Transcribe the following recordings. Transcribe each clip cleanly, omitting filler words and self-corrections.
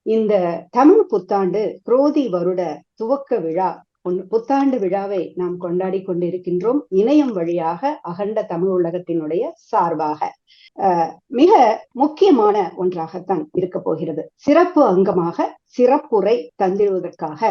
இந்த தமிழ் புத்தாண்டு குரோதி வருட துவக்க விழா புத்தாண்டு விழாவை நாம் கொண்டாடி கொண்டிருக்கின்றோம். இணையம் வழியாக அகண்ட தமிழ் உலகத்தினுடைய சார்பாக மிக முக்கியமான ஒன்றாகத்தான் இருக்க போகிறது. சிறப்பு அங்கமாக சிறப்புரை தந்திடுவதற்காக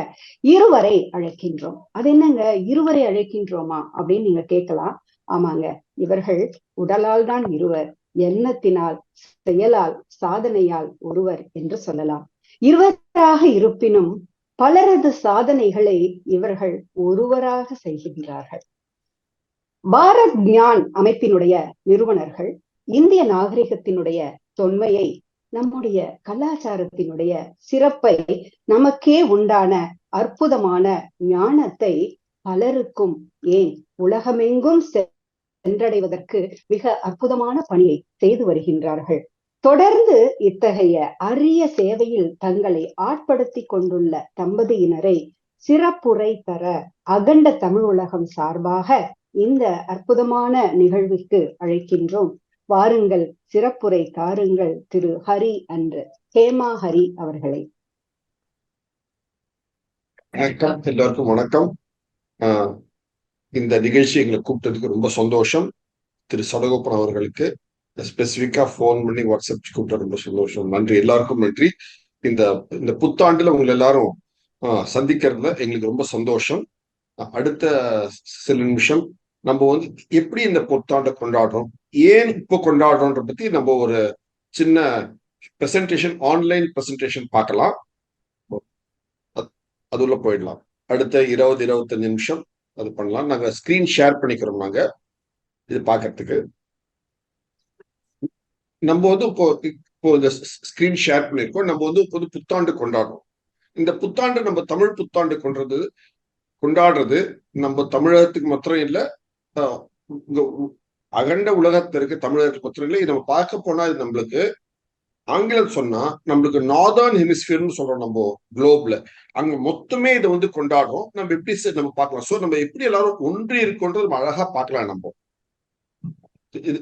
இருவரை அழைக்கின்றோம். அது என்னங்க இருவரை அழைக்கின்றோமா அப்படின்னு நீங்க கேட்கலாம். ஆமாங்க, இவர்கள் உடலால் தான் இருவர், எண்ணத்தினால் செயலால் சாதனையால் ஒருவர் என்று சொல்லலாம். இருவராக இருப்பினும் பலரது சாதனைகளை இவர்கள் ஒருவராக செய்கின்றார்கள். பாரத் ஞான் அமைப்பினுடைய நிறுவனர்கள் இந்திய நாகரிகத்தினுடைய தொன்மையை, நம்முடைய கலாச்சாரத்தினுடைய சிறப்பை, நமக்கே உண்டான அற்புதமான ஞானத்தை பலருக்கும், ஏன் உலகமெங்கும் சென்றடைவதற்கு மிக அற்புதமான பணியை செய்து வருகின்றார்கள். தொடர்ந்து இத்தகைய அரிய சேவையில் தங்களை ஆட்படுத்தி கொண்டுள்ள தம்பதியினரை சிறப்புரை தர அகண்ட தமிழ் உலகம் சார்பாக இந்த அற்புதமான நிகழ்விற்கு அழைக்கின்றோம். வாருங்கள், சிறப்புரை தாருங்கள் திரு ஹரி அன்று ஹேமா ஹரி அவர்களை. வணக்கம், எல்லோருக்கும் வணக்கம். இந்த நிகழ்ச்சி எங்களை கூப்பிட்டதுக்கு ரொம்ப சந்தோஷம். திரு சடகோபன் அவர்களுக்கு ஸ்பெசிபிக்கா போன் பண்ணி வாட்ஸ்அப் கூப்பிட்ட ரொம்ப சந்தோஷம். நன்றி, எல்லாருக்கும் நன்றி. இந்த புத்தாண்டுல உங்களை எல்லாரும் சந்திக்கிறதுல எங்களுக்கு ரொம்ப சந்தோஷம். அடுத்த சில நிமிஷம் நம்ம எப்படி இந்த புத்தாண்டை கொண்டாடுறோம், ஏன் இப்போ கொண்டாடுறோன்ற பத்தி நம்ம ஒரு சின்ன பிரசன்டேஷன், ஆன்லைன் பிரசன்டேஷன் பார்க்கலாம். அதுல போயிடலாம். அடுத்த 20-25 நிமிஷம் அது பண்ணலாம். நாங்க ஸ்கிரீன் ஷேர் பண்ணிக்கிறோம். நாங்க இது பாக்கிறதுக்கு நம்ம இப்போ இந்த ஸ்கிரீன் ஷேர் பண்ணிருக்கோம். நம்ம இப்போ புத்தாண்டு கொண்டாடுறோம். இந்த புத்தாண்டு நம்ம தமிழ் புத்தாண்டு கொண்டாடுறது நம்ம தமிழகத்துக்கு மாத்திரம் இல்ல, அகண்ட உலகத்துல இருக்க தமிழகத்துக்கு மாத்திரம் இல்லை. நம்ம பார்க்க போனா இது நம்மளுக்கு ஆங்கிலம் சொன்னா நம்மளுக்கு நார்தர்ன் ஹெமிஸ்பியர்னு சொல்றோம். நம்ம குளோப்ல அங்க மொத்தமே இதை கொண்டாடுறோம். நம்ம எப்படி நம்ம பார்க்கலாம். சோ நம்ம எப்படி எல்லாரும் ஒன்றி இருக்கோன்றது நம்ம அழகா பார்க்கலாம்.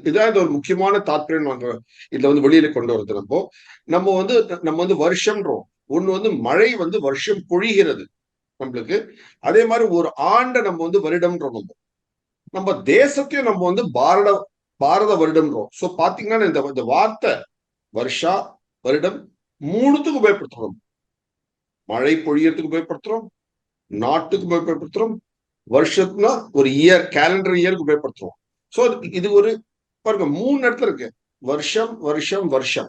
இதான் இது ஒரு முக்கியமான தாற்பயம் இதுல வெளியில கொண்டு வருது. நம்ம வருஷம்ன்றோம். ஒண்ணு மழை வருஷம் பொழிகிறது நம்மளுக்கு. அதே மாதிரி ஒரு ஆண்டை நம்ம வருடம்ன்றோம். நம்ம தேசத்தையும் நம்ம பாரத வருடம்ன்றோம். சோ பாத்தீங்கன்னா இந்த வார்த்தை வருஷா வருடம் மூணுத்துக்கு உபயோகப்படுத்துறோம். மழை பொழியறதுக்கு உபயோகப்படுத்துறோம், நாட்டுக்கு உபயோகப்படுத்துறோம், வருஷத்துனா ஒரு இயர், கேலண்டர் இயருக்கு உபயோகப்படுத்துறோம். சோ இது பாருங்க 3 இடத்துல இருக்கு. வருஷம் வருஷம் வருஷம்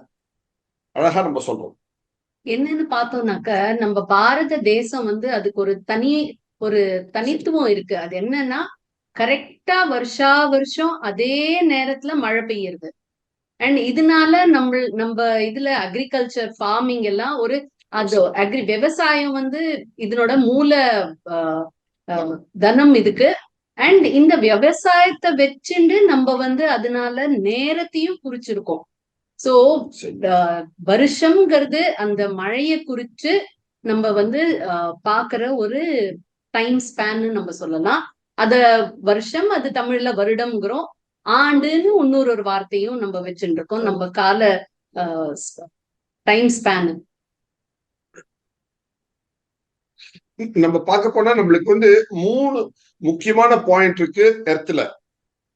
அழகா நம்ம சொல்றோம். என்னன்னு பார்த்தோம்னாக்க நம்ம பாரத தேசம் அதுக்கு ஒரு தனித்துவம் இருக்கு. அது என்னன்னா கரெக்டா வருஷம் அதே நேரத்துல மழை பெய்யுறது. அண்ட் இதனால நம்ம இதுல அக்ரிகல்ச்சர் ஃபார்மிங் எல்லாம் விவசாயம் இதனோட மூல தனம் இதுக்கு. அண்ட் இந்த விவசாயத்தை வச்சுண்டு நம்ம அதனால நேரத்தையும் குறிச்சிருக்கோம். சோ வருஷம்ங்கிறது அந்த மழைய குறிச்சு நம்ம பாக்குற ஒரு டைம் ஸ்பேன்னு நம்ம சொல்லலாம். அத வருஷம், அது தமிழ்ல வருடம்ங்கிறோம். ஆண்டுன்னு இன்னொரு வார்த்தையும் நம்ம வச்சுட்டு இருக்கோம். நம்ம கால டைம் ஸ்பேன் நம்ம பார்க்க போனா நம்மளுக்கு 3 முக்கியமான பாயிண்ட் இருக்கு எர்த்ல.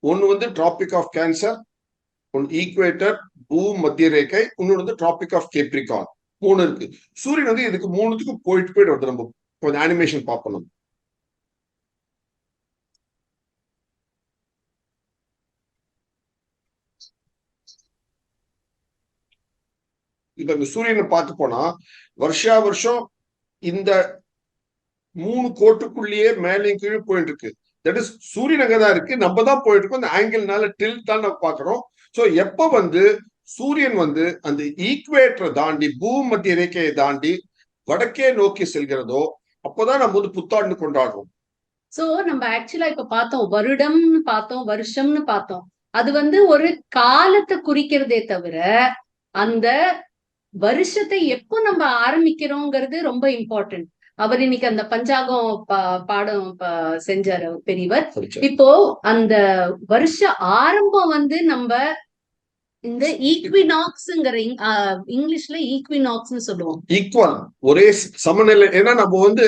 ஒண்ணு டிராபிக் ஆஃப் கேன்சர், ஒன்னு ஈக்குவேட்டர் பூ மத்திய ரேகை, இன்னொன்று டிராபிக் ஆஃப் கேப்ரிகான். 3 இருக்கு. சூரியன் இதுக்கு 3த்துக்கும் போயிட்டு வருது. நம்ம கொஞ்சம் அனிமேஷன் பார்ப்போம். இப்ப இந்த சூரியனை பார்த்து போனா வருஷா வருஷம் இந்த 3 கோட்டுக்குள்ளேயே மேலையும் கீழே போயிட்டு இருக்கு. தட் இஸ் சூரியன் அங்கதான் இருக்கு, நம்ம தான் போயிட்டு இருக்கோம். அந்த ஆங்கிள்னால டில்ட் தான் நம்ம பாக்குறோம். சோ எப்ப சூரியன் அந்த ஈக்குவேட்டரை தாண்டி பூமத்திய ரேகையை தாண்டி வடக்கே நோக்கி செல்கிறதோ அப்பதான் நம்ம புத்தாண்டு கொண்டாடுறோம். சோ நம்ம ஆக்சுவலா இப்ப பார்த்தோம், வருடம்னு பார்த்தோம், வருஷம்னு பார்த்தோம். அது ஒரு காலத்தை குறிக்கிறதே தவிர அந்த வருஷத்தை எப்போ நம்ம ஆரம்பிக்கிறோங்கிறது ரொம்ப இம்பார்ட்டன்ட். அவர் இன்னைக்கு அந்த பஞ்சாங்கம் பாடம் செஞ்சாரு பெரியவர். இப்போ அந்த வருஷ ஆரம்பம் நம்ம இந்த ஈக்வினாக்ஸ்ங்கிற இங்கிலீஷ்ல ஈக்வினாக்ஸ்னு சொல்லுவோம். ஈக்குவல், ஒரே சமநிலை. ஏன்னா நம்ம வந்து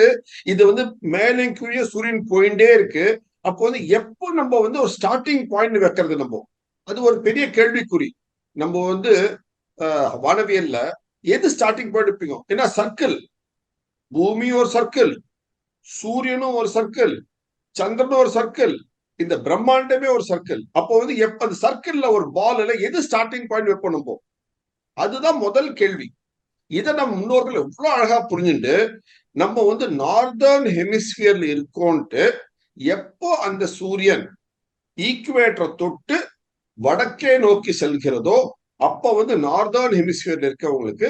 இது வந்து மேலே கீழே சூரியன் போயிட்டே இருக்கு. அப்போ வந்து எப்போ நம்ம வந்து ஒரு ஸ்டார்டிங் பாயிண்ட் வைக்கிறது, நம்ம அது ஒரு பெரிய கேள்விக்குறி. நம்ம வந்து வானவியல்ல எது ஸ்டார்டிங் பாயிண்ட் வைப்பீங்க? ஏன்னா சர்க்கிள், பூமி ஒரு சர்க்கிள், சூரியனும் ஒரு சர்க்கிள், சந்திரனும் ஒரு சர்க்கிள், இந்த பிரம்மாண்டமே ஒரு சர்க்கிள். அப்போ வந்து அந்த சர்க்கிள்ல ஒரு பால்ல எது ஸ்டார்டிங் பாயிண்ட் வைப்போம் நம்ம? அதுதான் முதல் கேள்வி. இதை நம்ம முன்னோர்கள் எவ்வளவு அழகா புரிஞ்சுட்டு நம்ம வந்து நார்தர்ன் ஹெமிஸ்பியர்ல இருக்கோன்ட்டு எப்போ அந்த சூரியன் ஈக்குவேட்டரை தொட்டு வடக்கே நோக்கி செல்கிறதோ அப்ப வந்து நார்தர்ன் ஹெமிஸ்பியர்ல இருக்கவங்களுக்கு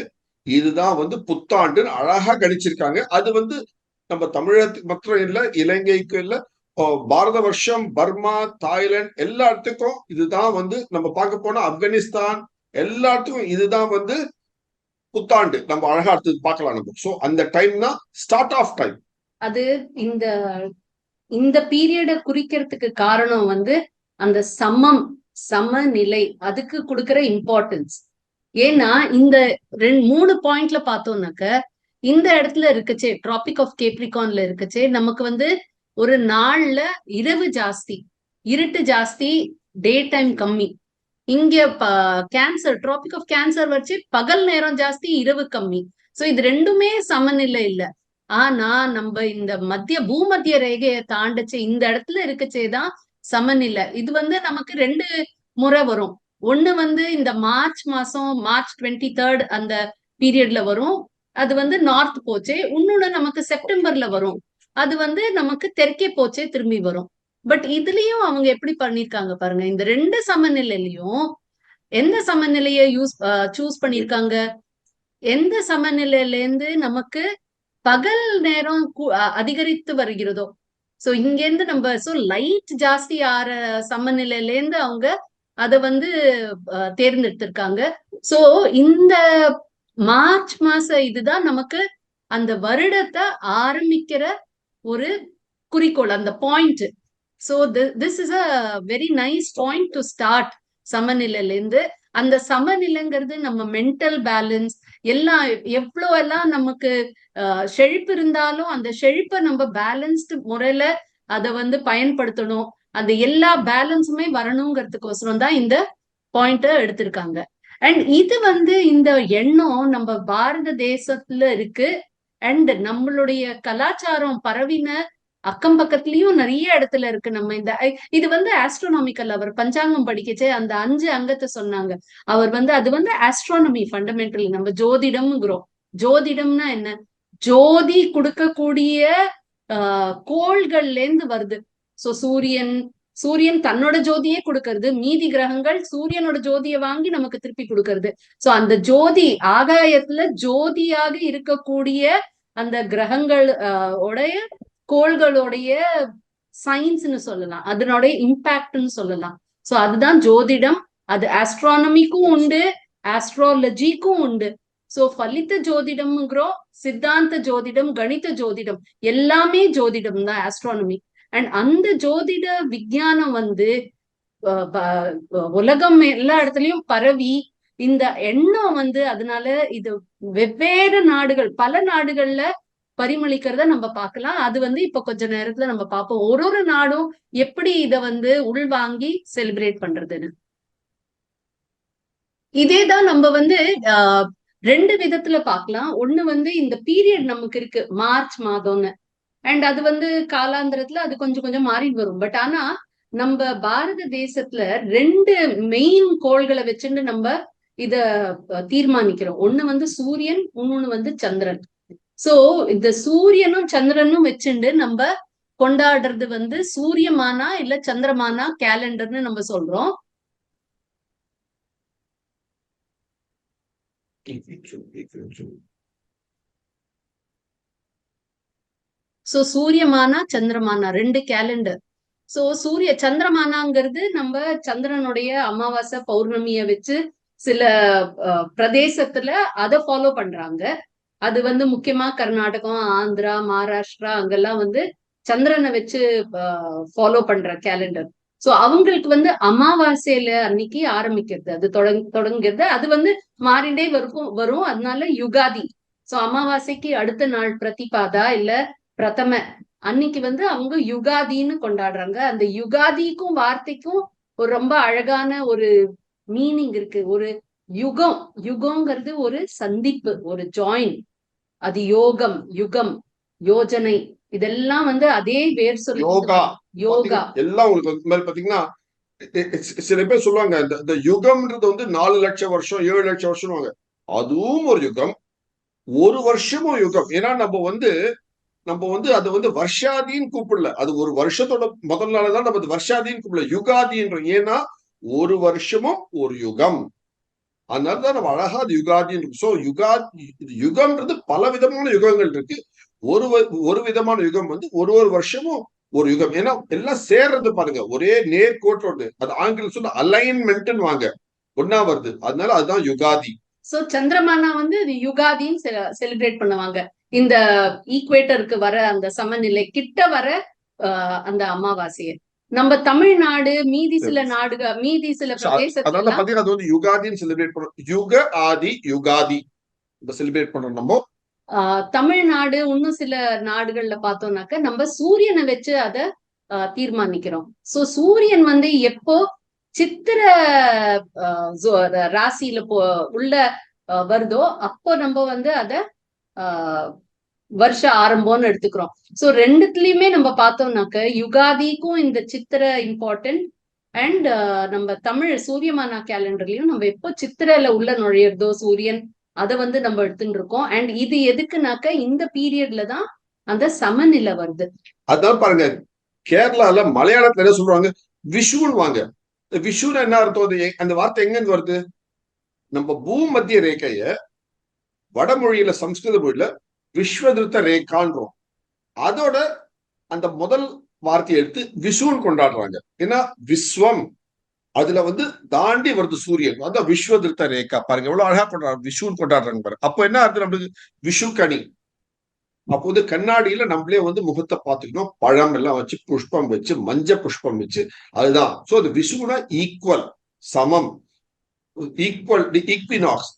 இதுதான் வந்து புத்தாண்டுன்னு அழகா கணிச்சிருக்காங்க. அது வந்து நம்ம தமிழகத்துக்கு மாத்திரம் இல்ல, இலங்கைக்கு இல்ல, பாரத வருஷம், பர்மா, தாய்லாந்து எல்லா இடத்துக்கும் இதுதான் வந்து நம்ம பார்க்க போனா ஆப்கானிஸ்தான் எல்லாத்துக்கும் இதுதான் வந்து புத்தாண்டு. நம்ம அழகா அடுத்தது பார்க்கலாம் நம்ம. சோ அந்த டைம் தான் ஸ்டார்ட் ஆஃப் டைம். அது இந்த பீரியட குறிக்கிறதுக்கு காரணம் வந்து அந்த சமநிலை, அதுக்கு கொடுக்கிற இம்பார்ட்டன்ஸ். ஏன்னா இந்த 3 பாயிண்ட்ல பார்த்தோம்னாக்க இந்த இடத்துல இருக்கச்சே டிராபிக் ஆஃப் கேப்ரிகான்ல இருக்கச்சே நமக்கு வந்து ஒரு நாள்ல இரவு ஜாஸ்தி, இருட்டு ஜாஸ்தி, டே டைம் கம்மி. இங்க கேன்சர், டிராபிக் ஆஃப் கேன்சர் வச்சு பகல் நேரம் ஜாஸ்தி, இரவு கம்மி. சோ இது ரெண்டுமே சமநிலை இல்ல. ஆனா நம்ம இந்த பூமத்திய ரேகையை தாண்டச்சு இந்த இடத்துல இருக்கச்சேதான் சமநிலை. இது வந்து நமக்கு 2 முறை வரும். ஒண்ணு வந்து இந்த மார்ச் மாசம், மார்ச் 23rd அந்த பீரியட்ல வரும், அது வந்து நார்த் போச்சே. இன்னொன்னு நமக்கு செப்டம்பர்ல வரும், அது வந்து நமக்கு தெற்கே போச்சே திரும்பி வரும். பட் இதுலயும் அவங்க எப்படி பண்ணிருக்காங்க பாருங்க, இந்த 2 சமநிலையிலையும் எந்த சமநிலையை சூஸ் பண்ணிருக்காங்க? எந்த சமநிலையில இருந்து நமக்கு பகல் நேரம் அதிகரித்து வருகிறதோ, சோ இங்க இருந்து நம்ம லைட் ஜாஸ்தி ஆற சமநிலையில இருந்து அவங்க அத வந்து தேர்ந்தெடுத்திருக்காங்க. சோ இந்த மார்ச் மாசம் இதுதான் நமக்கு அந்த வருடத்தை ஆரம்பிக்கிற ஒரு குறிக்கோள், அந்த point. So this is a very nice point to start சமநிலையில இருந்து. அந்த சமநிலைங்கிறது நம்ம மென்டல் பேலன்ஸ் எல்லாம், எவ்வளவு எல்லாம் நமக்கு செழிப்பு இருந்தாலும் அந்த செழிப்பை நம்ம பேலன்ஸ்டு முறையில அதை வந்து பயன்படுத்தணும். அந்த எல்லா பேலன்ஸுமே வரணுங்கிறதுக்கோசரம் தான் இந்த பாயிண்ட எடுத்திருக்காங்க. அண்ட் இது வந்து இந்த எண்ணம் நம்ம பாரத தேசத்துல இருக்கு. அண்ட் நம்மளுடைய கலாச்சாரம் பரவின அக்கம் பக்கத்துலயும் நிறைய இடத்துல இருக்கு. நம்ம இது வந்து ஆஸ்ட்ரோனாமிக்கல், அவர் பஞ்சாங்கம் படிக்கச்சே அந்த 5 அங்கத்தை சொன்னாங்க. அவர் வந்து அது வந்து ஆஸ்ட்ரோனமி ஃபண்டமெண்டலி. நம்ம ஜோதிடம்ங்கிறோம். ஜோதிடம்னா என்ன? ஜோதி கொடுக்கக்கூடிய கோள்கள்ல இருந்து வருது. சோ சூரியன் தன்னோட ஜோதியே கொடுக்கறது, மீதி கிரகங்கள் சூரியனோட ஜோதியை வாங்கி நமக்கு திருப்பி கொடுக்கறது. சோ அந்த ஜோதி ஆகாயத்துல ஜோதியாக இருக்கக்கூடிய அந்த கிரகங்கள் உடைய கோள்களுடைய சயின்ஸ்னு சொல்லலாம், அதனுடைய இம்பாக்ட்னு சொல்லலாம். சோ அதுதான் ஜோதிடம். அது ஆஸ்ட்ரானமிக்கும் உண்டு, ஆஸ்ட்ராலஜிக்கும் உண்டு. சோ பலித்த ஜோதிடம்ங்கிறோம், சித்தாந்த ஜோதிடம், கணித ஜோதிடம் எல்லாமே ஜோதிடம் தான், ஆஸ்ட்ரானமி. அண்ட் அந்த ஜோதிட விஞ்ஞானம் வந்து உலகம் எல்லா இடத்துலயும் பரவி இந்த எண்ணம் வந்து, அதனால இது வெவ்வேறு நாடுகள், பல நாடுகள்ல பரிமளிக்கிறத நம்ம பார்க்கலாம். அது வந்து இப்ப கொஞ்ச நேரத்துல நம்ம பார்ப்போம், ஒரு நாடும் எப்படி இத வந்து உள்வாங்கி செலிப்ரேட் பண்றதுன்னு. இதேதான் நம்ம வந்து 2 விதத்துல பார்க்கலாம். ஒண்ணு வந்து இந்த பீரியட் நமக்கு இருக்கு மார்ச் மாதம்னு, அண்ட் அது வந்து காலாந்திரத்துல அது கொஞ்சம் கொஞ்சம் மாறிட்டு வரும். பட் ஆனா நம்ம பாரத தேசத்துல 2 மெயின் கோள்களை வச்சுட்டு நம்ம இத தீர்மானிக்கிறோம். ஒண்ணு வந்து சூரியன், இன்னொன்னு வந்து சந்திரன். சோ இந்த சூரியனும் சந்திரனும் வச்சுட்டு நம்ம கொண்டாடுறது வந்து சூரியமானா இல்ல சந்திரமானா கேலண்டர்னு நம்ம சொல்றோம். சோ சூரியமானா சந்திரமானா 2 கேலண்டர். சோ சந்திரமானாங்கிறது நம்ம சந்திரனுடைய அமாவாசை பௌர்ணமிய வச்சு சில பிரதேசத்துல அதை ஃபாலோ பண்றாங்க. அது வந்து முக்கியமா கர்நாடகம், ஆந்திரா, மகாராஷ்டிரா அங்கெல்லாம் வந்து சந்திரனை வச்சு ஃபாலோ பண்ற கேலண்டர். சோ அவங்களுக்கு வந்து அமாவாசையில அன்னைக்கு ஆரம்பிக்கிறது, அது தொடங்குறது. அது வந்து மாறிண்டே வரும். அதனால யுகாதி. சோ அமாவாசைக்கு அடுத்த நாள் பிரதிபாதா இல்ல பிரதம அன்னைக்கு வந்து அவங்க யுகாதின்னு கொண்டாடுறாங்க. அந்த யுகாதிக்கும் வார்த்தைக்கும் ஒரு ரொம்ப அழகான ஒரு மீனிங் இருக்கு. ஒரு யுகம், யுகங்கிறது ஒரு சந்திப்பு, ஒரு ஜாயின். அது யோகம், யுகம், யோஜனை, இதெல்லாம் வந்து அதே வேர் சொல்லி யோகா யோகா. எல்லாம் உங்களுக்கு மேல பாத்தீங்கன்னா சில பேர் சொல்லுவாங்க இந்த யுகம்ன்றது வந்து 4 லட்சம் வருஷம் 7 லட்சம் வருஷம், அதுவும் ஒரு யுகம், ஒரு வருஷமும் யுகம். ஏன்னா நம்ம வந்து அதை வந்து வருஷாதின்னு கூப்பிடல, அது ஒரு வருஷத்தோட முதல் நாள் தான் நம்ம வருஷாதின்னு கூப்பிடல, யுகாதின்ற. ஏன்னா ஒரு வருஷமும் ஒரு யுகம், அதனாலதான் நம்ம அழகா அது யுகாதின்னு. சோ யுகம்ன்றது பல விதமான யுகங்கள் இருக்கு. ஒரு விதமான யுகம் வந்து ஒரு வருஷமும் ஒரு யுகம். ஏன்னா எல்லாம் சேர்றது பாருங்க, ஒரே நேர்கோட்டோடு. அது ஆங்கிலம் சொல்ல அலைன்மெண்ட் வாங்க, ஒன்னா வருது. அதனால அதுதான் யுகாதி. சோ சந்திரமானா வந்து யுகாதின்னு செலிப்ரேட் பண்ணுவாங்க. இந்த ஈக்குவேட்டருக்கு வர அந்த சமநிலை கிட்ட வர அந்த அமாவாசையை நம்ம தமிழ்நாடு மீதி சில நாடுகள் மீதி சில அதனால பாத்தீங்கன்னா அது வந்து யுகாதின்னு செலிப்ரேட் பண்றோம். யுக ஆதி யுகாதி செலிப்ரேட் பண்றோம் நம்ம. தமிழ்நாடு இன்னும் சில நாடுகள்ல பார்த்தோம்னாக்க நம்ம சூரியனை வச்சு அதை தீர்மானிக்கிறோம். சோ சூரியன் வந்து எப்போ சித்திர ராசியில உள்ள வருதோ அப்போ நம்ம வந்து அத வருஷ ஆரம்பம்னு எடுத்துக்கிறோம். சோ ரெண்டுத்துலயுமே நம்ம பார்த்தோம்னாக்க யுகாதிக்கும் இந்த சித்திர இம்பார்ட்டன்ட், அண்ட் நம்ம தமிழ் சூரியமானா கேலண்டர்லயும் நம்ம எப்போ சித்திரையில உள்ள நுழையிறதோ சூரியன், அதை வந்து நம்ம எடுத்துட்டு இருக்கோம். அண்ட் இது எதுக்குனாக்க இந்த பீரியட்ல தான் அந்த சமநிலை வருது. அதான் பாருங்க, கேரளால மலையாளத்துல என்ன சொல்றாங்க, விஷுன்னு வாங்க. விஷுன்னு என்ன அர்த்தம்? அந்த வார்த்தை எங்க இருந்து வருது? நம்ம பூமத்திய ரேகைய வடமொழியில சம்ஸ்கிருத மொழியில விஸ்வதிருத்த ரேகான்றோம். அதோட அந்த முதல் வார்த்தையை எடுத்து விஷுன்னு கொண்டாடுறாங்க. ஏன்னா விஸ்வம் அதுல வந்து தாண்டி வருது சூரியன், அதான் விஸ்வதிருத்த ரேகா. பாருங்க எவ்வளவு அழகா கொண்டாடுறாங்க, விஷுன்னு கொண்டாடுறாங்க பாருங்க. அப்போ என்ன அர்த்தம் நம்மளுக்கு? விஷு கனி. அப்போ வந்து கண்ணாடியில நம்மளே வந்து முகத்தை பார்த்துக்கணும், பழம் எல்லாம் வச்சு புஷ்பம் வச்சு மஞ்ச புஷ்பம் வச்சு, அதுதான். சோ அது விஷுனா ஈக்குவல், சமம், ஈக்குவல், ஈக்வினாக்ஸ்.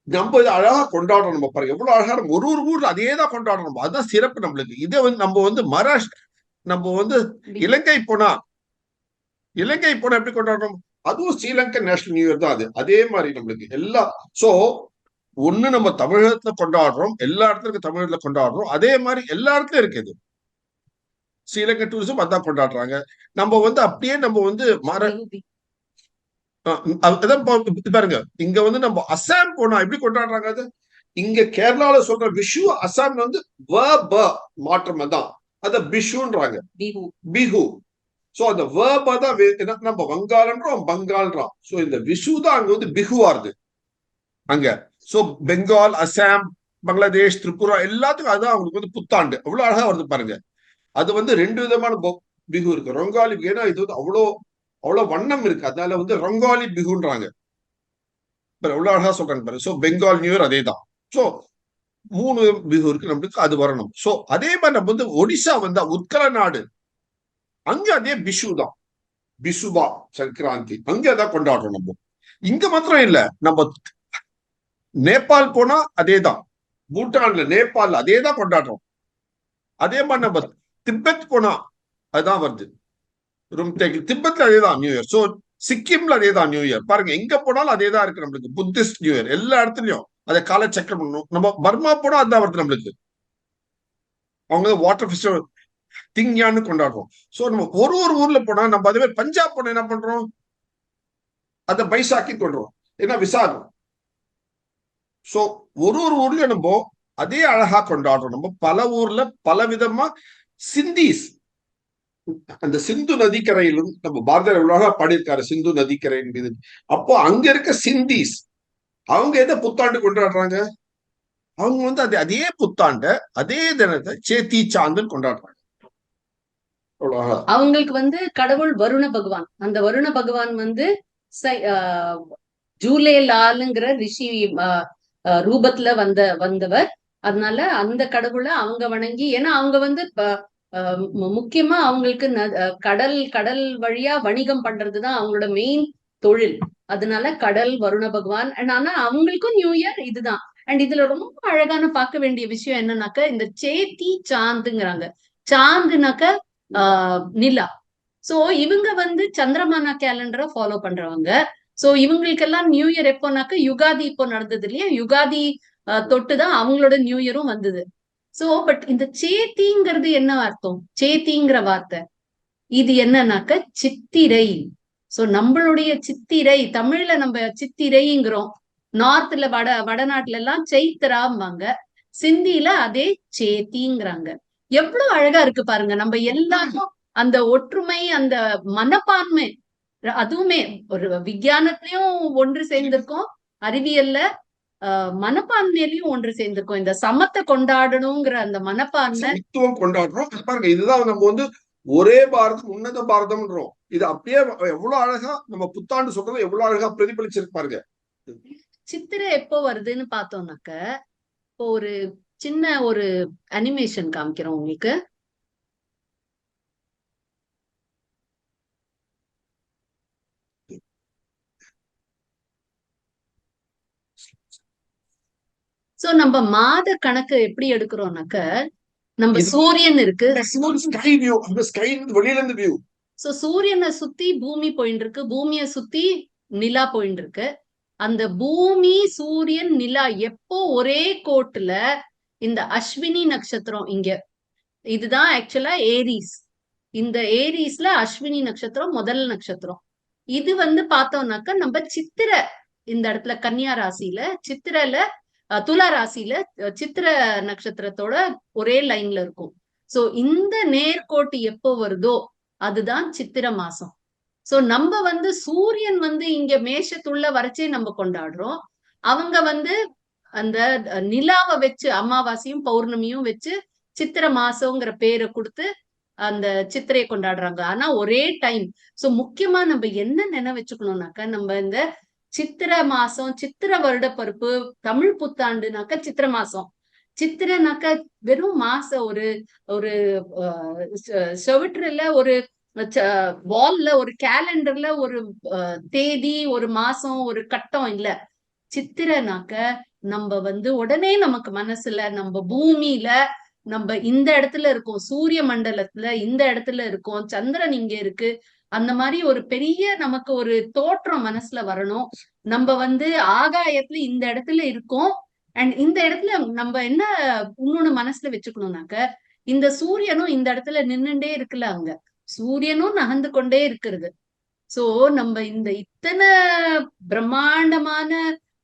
நம்ம இதை அழகா கொண்டாடுறோம். நம்ம பாருங்க எவ்வளவு அழகா ஒரு ஊர்ல அதே தான் கொண்டாடுறோம். அதுதான் சிறப்பு நம்மளுக்கு. இதை வந்து நம்ம வந்து நம்ம வந்து இலங்கை போனா எப்படி கொண்டாடுறோம்? அதுவும் ஸ்ரீலங்கன் நேஷனல் நியூ இயர் தான் அது. அதே மாதிரி நம்மளுக்கு எல்லாம். சோ ஒண்ணு நம்ம தமிழகத்துல கொண்டாடுறோம், எல்லா இடத்துலயும் தமிழகத்துல கொண்டாடுறோம், அதே மாதிரி எல்லா இடத்துலயும் இருக்குது. ஸ்ரீலங்கா டூரிசம் அதான் கொண்டாடுறாங்க. நம்ம வந்து அப்படியே நம்ம வந்து பாருங்க, இங்க வந்து நம்ம அசாம் போனா எப்படி கொண்டாடுறாங்க அது. இங்க கேரளால சொல்ற விஷு, அசாம் வந்து மாற்றம் தான், அத பிஷுன்றாங்க, பிஹு. சோ அந்த தான் நம்ம வங்காளன்றோம், பங்காள்ன்றோம். சோ இந்த விஷு தான் அங்க வந்து பிஹுவாருது அங்க. சோ பெங்கால், அசாம், பங்களாதேஷ், திரிபுரா எல்லாத்துக்கும் அதுதான் அவங்களுக்கு வந்து புத்தாண்டு. அவ்வளவு அழகா வருது பாருங்க. அது வந்து 2 விதமான பிஹு இருக்கு. ரொங்காலி, ஏன்னா இது வந்து அவ்வளவு வண்ணம் இருக்கு, அதனால வந்து ரொங்காலி பிஹுன்றாங்க. எவ்வளவு அழகா சொல்றாங்க பாருங்க. சோ பெங்கால் நியூ இயர் அதே தான். சோ 3 பிஹு இருக்கு நம்மளுக்கு, அது வரணும். சோ அதே மாதிரி நம்ம வந்து ஒடிசா வந்தா உத்கல நாடு, அங்க அதே பிஷு தான், பிசுபா சங்கராந்தி, அங்க அதான் கொண்டாடுறோம் நம்ம. இங்க மாத்திரம் இல்ல, நம்ம நேபாள் போனா அதேதான், பூட்டான்ல நேபாள் அதேதான் கொண்டாடுறோம். அதே மாதிரி நம்ம திபெத் போனா அதுதான் வருது, திபெத்ல அதேதான் நியூ இயர். சோ சிக்கிம்ல அதேதான் நியூ இயர். பாருங்க எங்க போனாலும் அதேதான் இருக்கு நம்மளுக்கு, புத்திஸ்ட் நியூ இயர் எல்லா இடத்துலயும் அதை காலச்சக்கரம் பண்ணணும். நம்ம பர்மா போனா அதுதான் வருது நம்மளுக்கு, அவங்க வாட்டர் ஃபெஸ்டிவல் திங்யான்னு கொண்டாடுறோம். சோ நம்ம ஒரு ஊர்ல போனா, நம்ம அதே மாதிரி பஞ்சாப் போனா என்ன பண்றோம், அதை பைசாக்கி கொண்டுறோம், ஏன்னா விசாகம். சோ ஒரு ஊர்லயும் நம்ம அதே அழகா கொண்டாடுறோம். நம்ம பல ஊர்ல பல விதமா. சிந்திஸ், அந்த சிந்து நதிக்கரையிலும் நம்ம பாரதியார் எவ்வளவு பாடியிருக்காரு, சிந்து நதிக்கரை மீது. அப்போ அங்க இருக்க சிந்திஸ் அவங்க எதை புத்தாண்டு கொண்டாடுறாங்க? அவங்க வந்து அதே புத்தாண்ட அதே தினத்தை சேத்தி சாந்துன்னு கொண்டாடுறாங்க. அவங்களுக்கு வந்து கடவுள் வருண பகவான். அந்த வருண பகவான் வந்து ஜூலே லாலுங்கிற ரிஷி ரூபத்துல வந்தவர். அதனால அந்த கடவுளை அவங்க வணங்கி, ஏன்னா அவங்க வந்து முக்கியமா அவங்களுக்கு கடல் வழியா வணிகம் பண்றதுதான் அவங்களோட மெயின் தொழில். அதனால கடல் வருண பகவான். ஆனா அவங்களுக்கும் நியூ இயர் இதுதான். அண்ட் இதுல ரொம்ப அழகான பார்க்க வேண்டிய விஷயம் என்னன்னாக்க, இந்த சேத்தி சாந்துங்கிறாங்க. சாந்துனாக்க நிலா. சோ இவங்க வந்து சந்திரமானா கேலண்டரை ஃபாலோ பண்றவங்க. சோ இவங்களுக்கெல்லாம் நியூ இயர் எப்போனாக்க யுகாதி இப்போ நடந்தது இல்லையா, யுகாதி தொட்டுதான் அவங்களோட நியூ இயரும் வந்தது. சோ பட் இந்த சேத்திங்கிறது என்ன அர்த்தம்? சேத்திங்கிற வார்த்தை இது என்னன்னாக்க சித்திரை. சோ நம்மளுடைய சித்திரை, தமிழ்ல நம்ம சித்திரைங்கிறோம். நார்த்ல வடநாட்டுல எல்லாம் சைத்திராம்பாங்க. சிந்தியில அதே சேத்திங்கிறாங்க. எவ்வளவு அழகா இருக்கு பாருங்க. நம்ம எல்லாரும் அந்த ஒற்றுமை, அந்த மனப்பான்மை, அதுவுமே ஒரு விஞ்ஞானத்திலயும் ஒன்று சேர்ந்திருக்கோம், அறிவியல்ல மனப்பான்மையிலையும் ஒன்று சேர்ந்திருக்கோம். இந்த சமத்தை கொண்டாடணுங்கிற அந்த மனப்பான்மை கொண்டாடுறோம். பாருங்க, இதுதான் நம்ம வந்து ஒரே பாரதம் உன்னத பாரதம்ன்றோம். இது அப்படியே எவ்வளவு அழகா நம்ம புத்தாண்டு சொல்றது எவ்வளவு அழகா பிரதிபலிச்சிருப்பாருங்க. சித்திரை எப்போ வருதுன்னு பார்த்தோம்னாக்க, இப்போ ஒரு சின்ன ஒரு அனிமேஷன் காமிக்கிறோம் உங்களுக்கு. சோ நம்ம மாத கணக்கு எப்படி எடுக்கிறோம்னாக்க, நம்ம சூரியன் இருக்கு, வெளியில இருந்து வியூ. சோ சூரியனை சுத்தி பூமி போயிட்டு இருக்கு, பூமியை சுத்தி நிலா போயிட்டு இருக்கு. அந்த பூமி சூரியன் நிலா எப்போ ஒரே கோட்டுல, இந்த அஸ்வினி நட்சத்திரம் இங்க, இதுதான் ஆக்சுவலா ஏரிஸ். இந்த ஏரிஸ்ல அஸ்வினி நட்சத்திரம் முதல் நட்சத்திரம். இது வந்து பார்த்தோம்னாக்க நம்ம சித்திர, இந்த இடத்துல கன்னியா ராசியில, சித்திரல துலா ராசியில சித்திர நட்சத்திரத்தோட ஒரே லைன்ல இருக்கும். சோ இந்த நேர்கோட்டு எப்போ வருதோ அதுதான் சித்திர மாசம். சோ நம்ம வந்து சூரியன் வந்து இங்க மேஷத்துள்ள வரைச்சே நம்ம கொண்டாடுறோம். அவங்க வந்து அந்த நிலாவை வச்சு அமாவாசையும் பௌர்ணமியும் வச்சு சித்திர மாசங்கிற பேரை கொடுத்து அந்த சித்திரையை கொண்டாடுறாங்க. ஆனா ஒரே டைம். சோ முக்கியமா நம்ம என்ன நினை வச்சுக்கணும்னாக்க, நம்ம இந்த சித்திர மாசம், சித்திர வருட பருப்பு, தமிழ் புத்தாண்டுனாக்க சித்திர மாசம். சித்திரனாக்க வெறும் மாசம், ஒரு ஒரு செவிட்டுல ஒரு வால்ல ஒரு கேலண்டர்ல ஒரு தேதி, ஒரு மாசம், ஒரு கட்டம் இல்ல. சித்திரனாக்க நம்ம வந்து உடனே நமக்கு மனசுல நம்ம பூமியில நம்ம இந்த இடத்துல இருக்கோம், சூரிய மண்டலத்துல இந்த இடத்துல இருக்கோம், சந்திரன் இங்க இருக்கு, அந்த மாதிரி ஒரு பெரிய நமக்கு ஒரு தோற்றம் மனசுல வரணும். நம்ம வந்து ஆகாயத்துல இந்த இடத்துல இருக்கோம். அண்ட் இந்த இடத்துல நம்ம என்ன இன்னொன்னு மனசுல வச்சுக்கணும்னாக்க, இந்த சூரியனும் இந்த இடத்துல நின்னுட்டே இருக்குல்ல, அங்க சூரியனும் நகர்ந்து கொண்டே இருக்கிறது. சோ நம்ம இந்த இத்தனை பிரம்மாண்டமான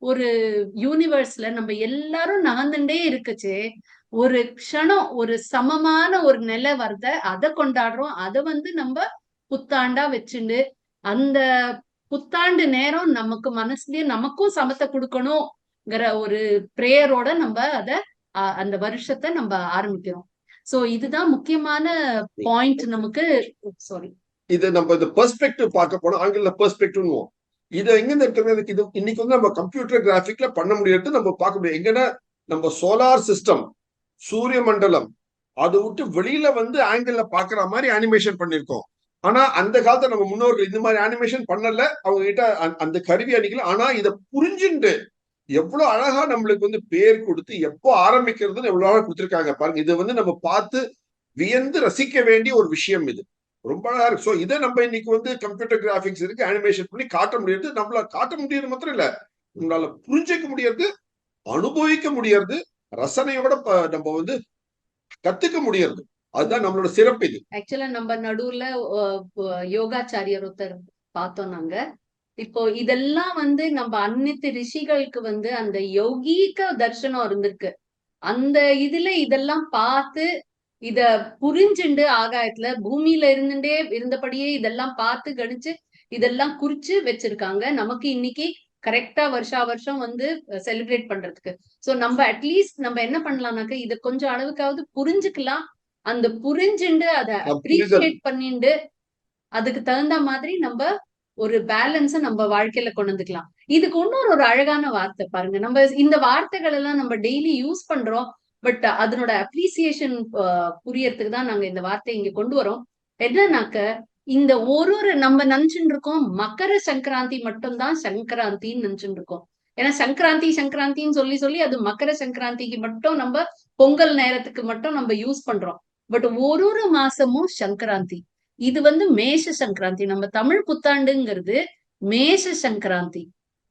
ஒரு யூனிவர்ஸ்ல நம்ம எல்லாரும் நகர்ந்துட்டே இருக்குச்சே, ஒரு க்ஷணம் ஒரு சமமான ஒரு நிலை வருத அதை கொண்டாடுறோம். அதை வந்து நம்ம புத்தாண்டா வச்சுண்டு, அந்த புத்தாண்டு நேரம் நமக்கு மனசுலயே நமக்கும் சமத்தை கொடுக்கணும்ங்கிற ஒரு பிரேயரோட நம்ம அத அந்த வருஷத்தை நம்ம ஆரம்பிக்கிறோம். சோ இதுதான் முக்கியமான பாயிண்ட் நமக்கு. சாரி, இது நம்ம இந்த பெர்ஸ்பெக்டிவ் பார்க்க போனோம், ஆங்கில பெர்ஸ்பெக்டிவ். இதை எங்க இருக்கிறது, இது இன்னைக்கு வந்து நம்ம கம்ப்யூட்டர் கிராஃபிக்ல பண்ண முடியாது, நம்ம பார்க்க முடியும். எங்கன்னா நம்ம சோலார் சிஸ்டம், சூரிய மண்டலம், அதை விட்டு வெளியில வந்து ஆங்கிள் பாக்குற மாதிரி அனிமேஷன் பண்ணிருக்கோம். ஆனா அந்த காலத்துல நம்ம முன்னோர்கள் இந்த மாதிரி அனிமேஷன் பண்ணல, அவங்க கிட்ட அந்த கருவி அணிக்கல. ஆனா இதை புரிஞ்சுட்டு எவ்வளவு அழகா நம்மளுக்கு வந்து பேர் கொடுத்து எப்போ ஆரம்பிக்கிறதுன்னு எவ்வளவு அழகா கொடுத்துருக்காங்க பாருங்க. இதை வந்து நம்ம பார்த்து வியந்து ரசிக்க வேண்டிய ஒரு விஷயம். இது ரொம்ப அழகா இருக்கு. ஸோ இதை நம்ம இன்னைக்கு வந்து கம்ப்யூட்டர் கிராபிக்ஸ் இருக்கு, அனிமேஷன் பண்ணி காட்ட முடியாது. நம்மளால காட்ட முடியாது மாத்திரம் இல்ல, நம்மளால புரிஞ்சிக்க முடியாது, அனுபவிக்க முடியாது, ரசனையோட நம்ம வந்து கத்துக்க முடியாது. அதுதான் நம்மளோட சிறப்பு. இது ஆக்சுவலா நம்ம நடுவுல யோகாச்சாரியர் ஒருத்தர் பார்த்தோம் நாங்க. இப்போ இதெல்லாம் வந்து நம்ம அன்னித்து ரிஷிகளுக்கு வந்து அந்த யோகீக தர்சனம் இருந்திருக்கு. அந்த இதுல இதெல்லாம் பார்த்து இத புரிஞ்சுண்டு ஆகாயத்துல பூமியில இருந்தபடியே இதெல்லாம் பார்த்து கணிச்சு இதெல்லாம் குறிச்சு வச்சிருக்காங்க. நமக்கு இன்னைக்கு கரெக்டா வருஷா வருஷம் வந்து செலிப்ரேட் பண்றதுக்கு. சோ நம்ம அட்லீஸ்ட் நம்ம என்ன பண்ணலாம்னாக்க, இத கொஞ்சம் அளவுக்காவது புரிஞ்சுக்கலாம். அந்த புரிஞ்சுண்டு அதை அப்ரிஷியேட் பண்ணிட்டு அதுக்கு தகுந்த மாதிரி நம்ம ஒரு பேலன்ஸ நம்ம வாழ்க்கையில கொண்டு வந்துக்கலாம். இதுக்கு இன்னொரு ஒரு அழகான வார்த்தை பாருங்க. நம்ம இந்த வார்த்தைகள் எல்லாம் நம்ம டெய்லி யூஸ் பண்றோம். பட் அதனோட அப்ரிசியேஷன் புரியறதுக்கு தான் நாங்க இந்த வார்த்தை இங்க கொண்டு வரோம். என்னன்னாக்க இந்த ஒரு நம்ம நினைச்சுட்டு இருக்கோம் மகர சங்கராந்தி மட்டும்தான் சங்கராந்தின்னு நினைச்சுட்டு இருக்கோம். ஏன்னா சங்கராந்தி சங்கராந்தின்னு சொல்லி சொல்லி அது மகர சங்கராந்திக்கு மட்டும் நம்ம பொங்கல் நேரத்துக்கு மட்டும் நம்ம யூஸ் பண்றோம். பட் ஒரு மாசமும் சங்கராந்தி. இது மேஷ சங்கராந்தி. நம்ம தமிழ் புத்தாண்டுங்கிறது மேஷ சங்கராந்தி.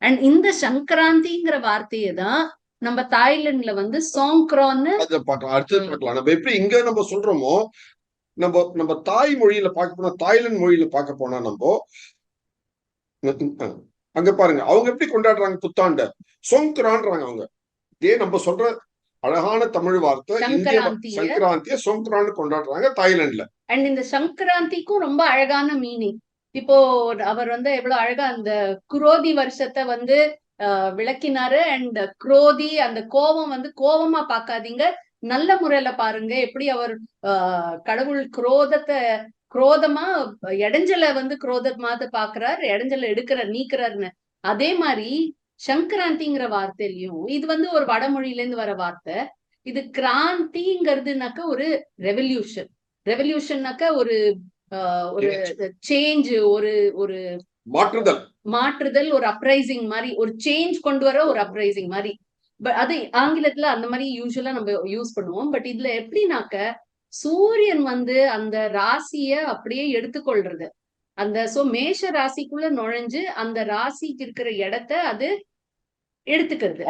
அண்ட் இந்த சங்கராந்திங்கிற வார்த்தையை தான் நம்ம தாய்லாந்துல சோங்க்ரான்னு அடுத்தது பார்க்கலாம். நம்ம எப்படி இங்க நம்ம சொல்றோமோ நம்ம தாய் மொழியில பார்க்க போனா, தாய்லாந்து மொழியில பார்க்க போனா நம்ம அங்க பாருங்க அவங்க எப்படி கொண்டாடுறாங்க புத்தாண்ட, சொங்க்ரான்றாங்க அவங்க. இதே நம்ம சொல்ற அழகான தமிழ் வார்த்தை இந்திய சங்கராந்திய சொங்க்ரான்னு கொண்டாடுறாங்க தாய்லாந்துல. அண்ட் இந்த சங்கராந்திக்கும் ரொம்ப அழகான மீனிங். இப்போ அவர் எவ்வளவு அழகா அந்த குரோதி வருஷத்தை விளக்கினாரு. அண்ட் குரோதி அந்த கோபம் கோபமா பார்க்காதீங்க, நல்ல முறையில பாருங்க. எப்படி அவர் கடவுள் குரோதமா இடைஞ்சல குரோதமாத பாக்குறாரு, இடைஞ்சல நீக்கிறாருன்னு. அதே மாதிரி சங்கராந்திங்கிற வார்த்தையிலயும் இது ஒரு வடமொழியில இருந்து வர வார்த்தை. இது கிராந்திங்கிறதுனாக்க ஒரு ரெவல்யூஷன். ரெவல்யூஷன்னாக்க ஒரு சேஞ்ச், ஒரு மாற்றுதல், ஒரு அப்ரைசிங் மாதிரி, ஒரு சேஞ்ச் கொண்டு வர ஒரு அப்ரைசிங் மாதிரி. பட் அது ஆங்கிலத்துல அந்த மாதிரி யூஸ்வலா நம்ம யூஸ் பண்ணுவோம். பட் இதுல எப்படின்னாக்க சூரியன் அந்த ராசிய அப்படியே எடுத்துக்கொள்றது. மேஷ ராசிக்குள்ள நுழைஞ்சு அந்த ராசிக்கு இருக்கிற இடத்த அது எடுத்துக்கிறது,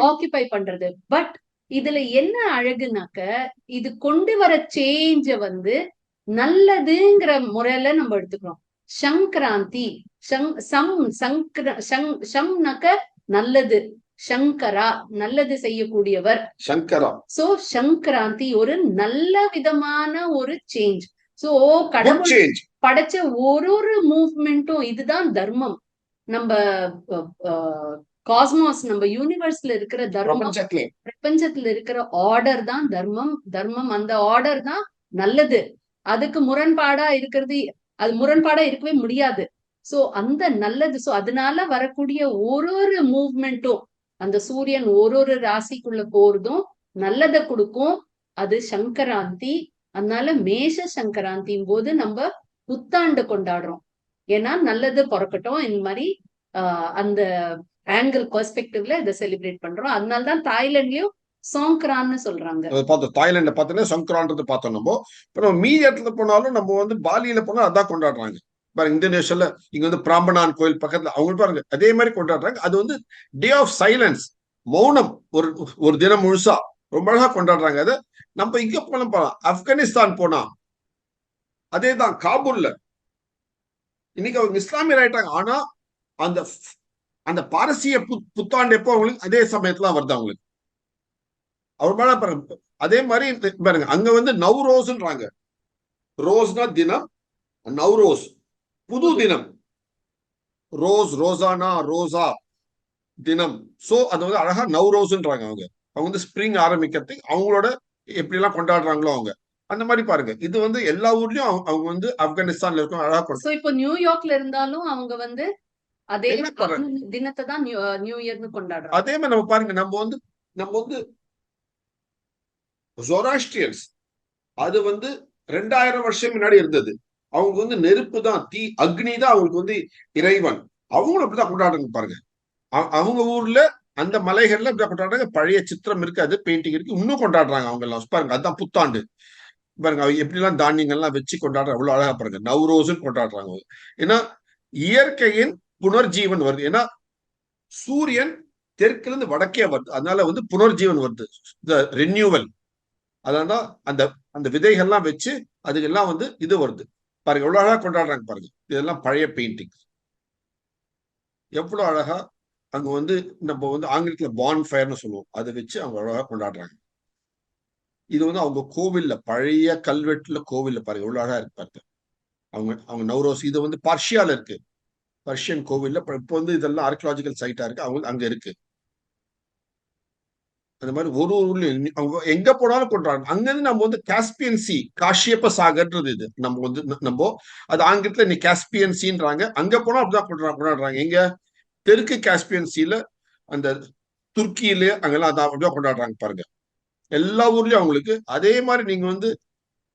ஆக்கிபை பண்றது. பட் இதுல என்ன அழகுனாக்க இது கொண்டு வர சேஞ்ச நல்லதுங்கிற முறையில நம்ம எடுத்துக்கிறோம். சங்கராந்தி சம்னாக்க நல்லது, சங்கரா நல்லது செய்யக்கூடியவர், சங்கரா. சோ சங்கராந்தி ஒரு நல்ல விதமான ஒரு சேஞ்ச். சோ கடவுள் படைச்ச ஒரு மூவ்மெண்ட்டும் இதுதான் தர்மம். நம்ம காஸ்மாஸ், நம்ம யூனிவர்ஸ்ல இருக்கிற தர்மம், பிரபஞ்சத்துல இருக்கிற ஆர்டர் தான் தர்மம். அந்த ஆர்டர் தான் நல்லது. அதுக்கு முரண்பாடா இருக்கிறது, அது முரண்பாடா இருக்கவே முடியாது. சோ அந்த நல்லது. சோ அதனால வரக்கூடிய ஒரு மூவ்மெண்ட்டும், அந்த சூரியன் ஒரு ராசிக்குள்ள போறதும் நல்லதை கொடுக்கும். அது சங்கராந்தி. அதனால மேஷ சங்கராந்தின் போது நம்ம புத்தாண்டு கொண்டாடுறோம். ஏன்னா நல்லது பிறக்கட்டும், இந்த மாதிரி அந்த ஆங்கிள் பெர்ஸ்பெக்டிவ்ல இதை செலிப்ரேட் பண்றோம். அதனாலதான் தாய்லாந்துலயும் சோங்க்ரான்னு சொல்றாங்க. தாய்லாந்துல பார்த்தோன்னா சங்கரான்றது பார்த்தோம். நம்ம மீதி இடத்துல போனாலும் நம்ம பாலியில போனா அதான் கொண்டாடுறாங்க. பாருங்க இந்தோனேஷியால இங்க பிராம்பனான் கோயில் பக்கத்துல அவங்க பாருங்க அதே மாதிரி கொண்டாடுறாங்க. அது டே ஆஃப் சைலன்ஸ், மௌனம், ஒரு தினம் முழுசா ரொம்ப அழகா கொண்டாடுறாங்க. அதை நம்ம இங்க போனா ஆப்கானிஸ்தான் போனா அதேதான், காபூல்ல இன்னைக்கு அவங்க இஸ்லாமியர் ஆயிட்டாங்க. ஆனா அந்த பாரசீக புத்தாண்டு எப்போ அவங்களுக்கு அதே சமயத்துல வருது அவங்களுக்கு. அவர் மேல பாருங்க. அதே மாதிரி பாருங்க அங்க நவ்ரோஸ்ன்றாங்க. ரோஸ்னா தினம், நவ்ரோஸ் புது தினம், ரோசானா ரோசா தினம். சோ அது அழகா நவ்ரோஸ்ன்றாங்க. அவங்க ஸ்பிரிங் ஆரம்பிக்கிறதுக்கு அவங்களோட எப்படி எல்லாம் கொண்டாடுறாங்களோ அவங்க அந்த மாதிரி பாருங்க. இது எல்லா ஊர்லயும் அவங்க ஆப்கானிஸ்தான்ல இருக்கும் அழகா கொண்டாடுறாங்க. இப்போ நியூயார்க்ல இருந்தாலும் அவங்க அதே தினத்தை தான் நியூ இயர்னு கொண்டாடுறாங்க. அதே மாதிரி நம்ம பாருங்க, நம்ம ஜொராஸ்ட்ரியன்ஸ் அது 2000 வருஷம் முன்னாடி இருந்தது. அவங்க நெருப்பு தான், தீ, அக்னி தான் அவங்களுக்கு இறைவன். அவங்களும் அப்படிதான் கொண்டாடுறாங்க பாருங்க. அவங்க ஊர்ல அந்த மலைகள்ல இப்படி கொண்டாடுறாங்க. பழைய சித்திரம் இருக்கு, அது பெயிண்டிங் இருக்கு, இன்னும் கொண்டாடுறாங்க அவங்க எல்லாம் பாருங்க. அதுதான் புத்தாண்டு பாருங்க. அவங்க எப்படி எல்லாம் தானியங்கள்லாம் வச்சு கொண்டாடுற அவ்வளவு அழகா பாருங்க. நவ்ரோஸ்ன்னு கொண்டாடுறாங்க. ஏன்னா இயற்கையின் புனர்ஜீவன் வருது. ஏன்னா சூரியன் தெற்குல இருந்து வடக்கே வருது, அதனால புனர்ஜீவன் வருது, ரெனியூவல். அதான் அந்த விதைகள்லாம் வச்சு அதுக்கெல்லாம் இது வருது பாருங்க. எவ்வளவு அழகா கொண்டாடுறாங்க பாருங்க. இதெல்லாம் பழைய பெயிண்டிங் எவ்வளவு அழகா அங்க நம்ம ஆங்கிலத்துல பான் ஃபயர்னு சொல்லுவோம், அதை வச்சு அவங்க அழகா கொண்டாடுறாங்க. இது அவங்க கோவில்ல, பழைய கல்வெட்டுல கோவில்ல பாருங்க எவ்வளவு அழகா இருக்கு பாருங்க. அவங்க நவ்ரோஸ் இது பர்ஷியால இருக்கு, பர்ஷியன் கோவில்ல. இப்போ இதெல்லாம் ஆர்கியாலஜிக்கல் சைட்டா இருக்கு, அவங்க அங்க இருக்கு. அந்த மாதிரி ஒரு ஊர்லயும் அவங்க எங்க போனாலும் கொண்டாடுறாங்க. அங்கிருந்து நம்ம காஸ்பியன் சி, காஷ்யப்ப சாகர்ன்றது இது நம்ம அது ஆங்கிலத்துல நீ காஸ்பியன் சீன்றாங்க. அங்க போனா அப்படிதான் கொண்டாடுறாங்க. எங்க தெற்கு காஸ்பியன் சீல அந்த துர்க்கியிலே அங்கெல்லாம் அதான் அப்படிதான் கொண்டாடுறாங்க பாருங்க. எல்லா ஊர்லயும் அவங்களுக்கு. அதே மாதிரி நீங்க வந்து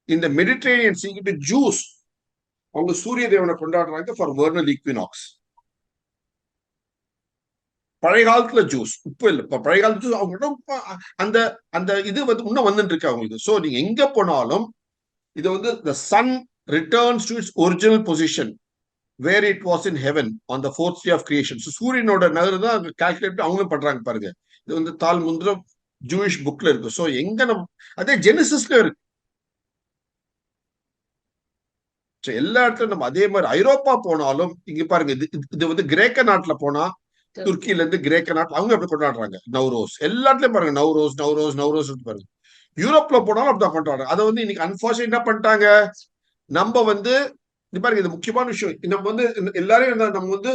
இந்த மெடிட்டரேனியன் சீக்கிட்டு ஜூஸ், அவங்க சூரிய தேவனை கொண்டாடுறாங்க ஃபார் வெர்னல் ஈக்வினாக்ஸ். பழைய காலத்துல ஜூஸ், உப்பு இல்லை, இப்ப பழைய காலத்து ஜூஸ் அவங்க அந்த அந்த இது வந்து இன்னும் வந்துட்டு இருக்கு அவங்களுக்கு. சோ நீங்க எங்க போனாலும் இது வந்து the sun returns to its original position where it was in heaven on the fourth day of creation. So சூரியனோட நகர் தான் கால்குலேட் அவங்களும் பண்றாங்க பாருங்க. இது வந்து தால் முந்திர ஜூயிஷ் புக்ல இருக்கு. சோ எங்க நம்ம அதே ஜெனிசிஸ்ல இருக்கு. எல்லா இடத்துலயும் நம்ம அதே மாதிரி ஐரோப்பா போனாலும் இங்க பாருங்க, இது வந்து கிரேக்க நாட்டுல போனா, துருக்கியில இருந்து கிரேக்க நாட்டு அவங்க எப்படி கொண்டாடுறாங்க நவ்ரோஸ். எல்லாத்துலயும் பாருங்க நவ்ரோஸ் நவ்ரோஸ் நவ்ரோஸ் பாருங்க. யூரோப்ல போனாலும் அப்படிதான் கொண்டாடுறாங்க. அதை வந்து இன்னைக்கு அன்பார்ச்சுனேட் என்ன பண்ணிட்டாங்க, நம்ம வந்து இது பாருங்க, இது முக்கியமான விஷயம். நம்ம வந்து எல்லாரையும் நம்ம வந்து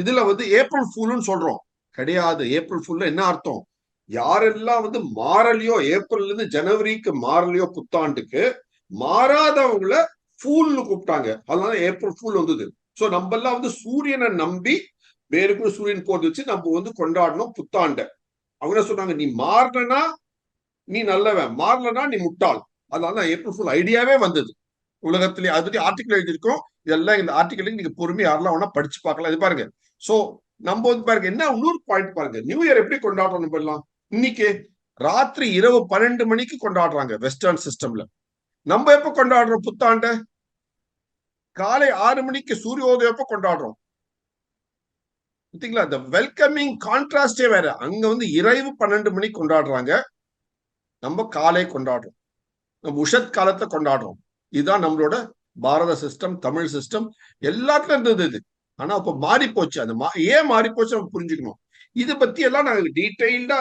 இதுல வந்து ஏப்ரல் ஃபூல்னு சொல்றோம். கிடையாது. ஏப்ரல் ஃபூல்ல என்ன அர்த்தம், யாரெல்லாம் வந்து மாறலையோ, ஏப்ரல்ல இருந்து ஜனவரிக்கு மாறலையோ புத்தாண்டுக்கு, மாறாதவங்கள ஃபூல்னு கூப்பிட்டாங்க. அதனால ஏப்ரல் ஃபூல் வந்தது. சோ நம்ம எல்லாம் வந்து சூரியனை நம்பி வேறுக்குள்ள சூரியன் போட்டு வச்சு நம்ம வந்து கொண்டாடணும் புத்தாண்ட. அவங்க சொன்னாங்க, நீ மாறினா நீ நல்லவன், மாறலனா நீ முட்டாள். அதனால ஏப்ரல் ஃபுல் ஐடியாவே வந்தது உலகத்திலேயே. அது பத்தி ஆர்டிகல் எழுதியிருக்கோம். இதெல்லாம் இந்த ஆர்டிகல் நீங்க பொறுமையா யாரெல்லாம் வேணா படிச்சு பார்க்கலாம். இது பாருங்க. சோ நம்ம வந்து பாருங்க, என்ன இன்னொரு பாயிண்ட் பாருங்க, நியூ இயர் எப்படி கொண்டாடுறோம் நம்ம எல்லாம். இன்னைக்கு ராத்திரி இரவு 12 மணிக்கு கொண்டாடுறாங்க வெஸ்டர்ன் சிஸ்டம்ல. நம்ம எப்ப கொண்டாடுறோம் புத்தாண்ட, காலை 6 மணிக்கு சூரியோதயம் எப்ப கொண்டாடுறோம். இந்த வெல்கமிங் கான்ட்ராஸ்டே வேற. அங்க வந்து இரவு 12 மணிக்கு கொண்டாடுறாங்க, நம்ம காலை கொண்டாடுறோம், நம்ம உஷத் காலத்தை கொண்டாடுறோம். இதுதான் நம்மளோட பாரத சிஸ்டம், தமிழ் சிஸ்டம் எல்லாத்துலயும் இருந்தது இது. ஆனா இப்ப மாறி போச்சு. அந்த ஏன் மாறி போச்சு நம்ம புரிஞ்சுக்கணும். இதை பத்தி எல்லாம் நாங்க டீடைல்டா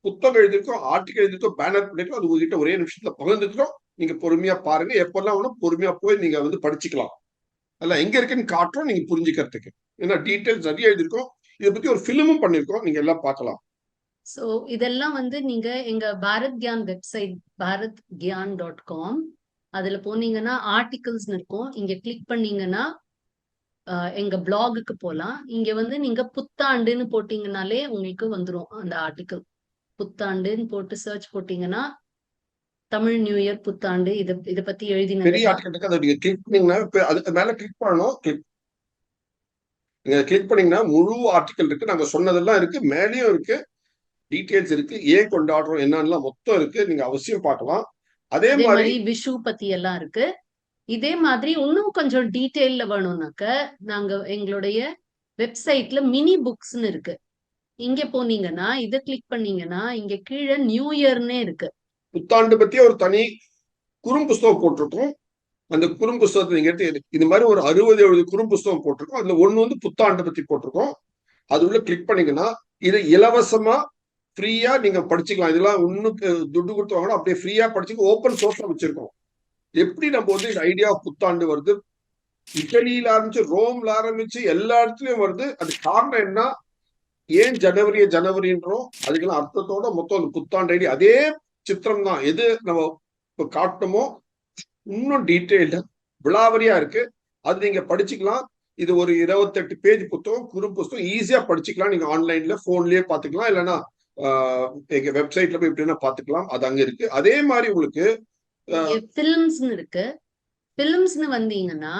புத்தகம் எழுதிருக்கோம், ஆர்டிகல் எழுதிருக்கோம், பேனர் பண்ணிருக்கோம். அது உங்ககிட்ட ஒரே நிமிஷத்துல பகிர்ந்துக்கிறோம். நீங்க பொறுமையா பாருங்க. எப்பெல்லாம் வேணும் பொறுமையா போய் நீங்க வந்து படிச்சுக்கலாம். அல்ல எங்க இருக்குன்னு காட்டுறோம் நீங்க புரிஞ்சுக்கிறதுக்கு. ஏன்னா டீடைல்ஸ் நிறைய எழுதிருக்கோம். இதை பத்தி ஒரு பிலிமும் பண்ணிருக்கோம், நீங்க எல்லாம் பார்க்கலாம். சோ இதெல்லாம் வந்து நீங்க எங்க பாரத் கியான் வெப்சைட் bharatgyan.com அதுல போனீங்கன்னா ஆர்டிகல்ஸ் இருக்கும். இங்க கிளிக் பண்ணீங்கன்னா எங்க பிளாகுக்கு போலாம். இங்க வந்து நீங்க புத்தாண்டுன்னு போட்டீங்கன்னாலே உங்களுக்கு வந்துரும் அந்த ஆர்டிகல். புத்தாண்டுன்னு போட்டு சர்ச் போட்டீங்கன்னா தமிழ் நியூ இயர் புத்தாண்டு இத பத்தி எழுதின பெரிய ஆர்டிகல் இருக்கு. அதை நீங்க கிளிக் பண்ணீங்கன்னா அதுக்கு மேல கிளிக் பண்ணணும். நீங்க கிளிக் பண்ணீங்கன்னா முழு ஆர்டிகல் இருக்கு. நாங்க சொன்னதெல்லாம் இருக்கு, மேலேயும் இருக்கு, டீடைல்ஸ் இருக்கு, ஏன் கொண்டாடுறோம் என்னன்னா மொத்தம் இருக்கு. நீங்க அவசியம் பார்க்கலாம். அதே மாதிரி விஷு பத்தி எல்லாம் இருக்கு. இதே மாதிரி இன்னும் கொஞ்சம் டீடைல்ல வேணும்னாக்க நாங்க எங்களுடைய வெப்சைட்ல மினி புக்ஸ்னு இருக்கு. இங்க போனீங்கன்னா இத கிளிக் பண்ணீங்கன்னா இங்க கீழே நியூ இயர்னே இருக்கு. புத்தாண்டு பத்தி ஒரு தனி குறும்புஸ்தகம் போட்டிருக்கோம். அந்த குறும்புஸ்தகத்தை நீங்க எடுத்து இது மாதிரி ஒரு 60-70 குறும்புஸ்தகம் போட்டிருக்கோம். அதுல ஒண்ணு வந்து புத்தாண்டு பத்தி போட்டிருக்கோம். அது உள்ள கிளிக் பண்ணீங்கன்னா இதை இலவசமா ஃப்ரீயா நீங்க படிச்சுக்கலாம். இதெல்லாம் ஒன்னும் துட்டு கொடுத்து வாங்கணும், அப்படியே ஃப்ரீயா படிச்சுக்க. ஓப்பன் சோர்ஸ்ல வச்சிருக்கோம். எப்படி நம்ம வந்து இந்த ஐடியா புத்தாண்டு வருது, இட்டலியில ஆரம்பிச்சு ரோம்ல ஆரம்பிச்சு எல்லா இடத்துலயும் வருது. அது காரணம் என்ன, ஏன் ஜனவரின்றோம், அதுக்கெல்லாம் அர்த்தத்தோட மொத்தம் அந்த புத்தாண்டு ஐடியா அதே சித்திரம் தான். எது நம்ம இப்ப காட்டணுமோ இன்னும் டீட்டெயில்டா விளாவரியா இருக்கு. அது நீங்க படிச்சுக்கலாம். இது ஒரு 28 பேஜ் புத்தகம், குறு புத்தகம், ஈஸியா படிச்சுக்கலாம். நீங்க ஆன்லைன்ல போன்லயே பாத்துக்கலாம், இல்லைன்னா எங்க வெப்சைட்ல போய் இப்படின்னா பாத்துக்கலாம். அது அங்க இருக்கு. அதே மாதிரி உங்களுக்கு பிலிம்ஸ்னு இருக்கு. பிலிம்ஸ்னு வந்தீங்கன்னா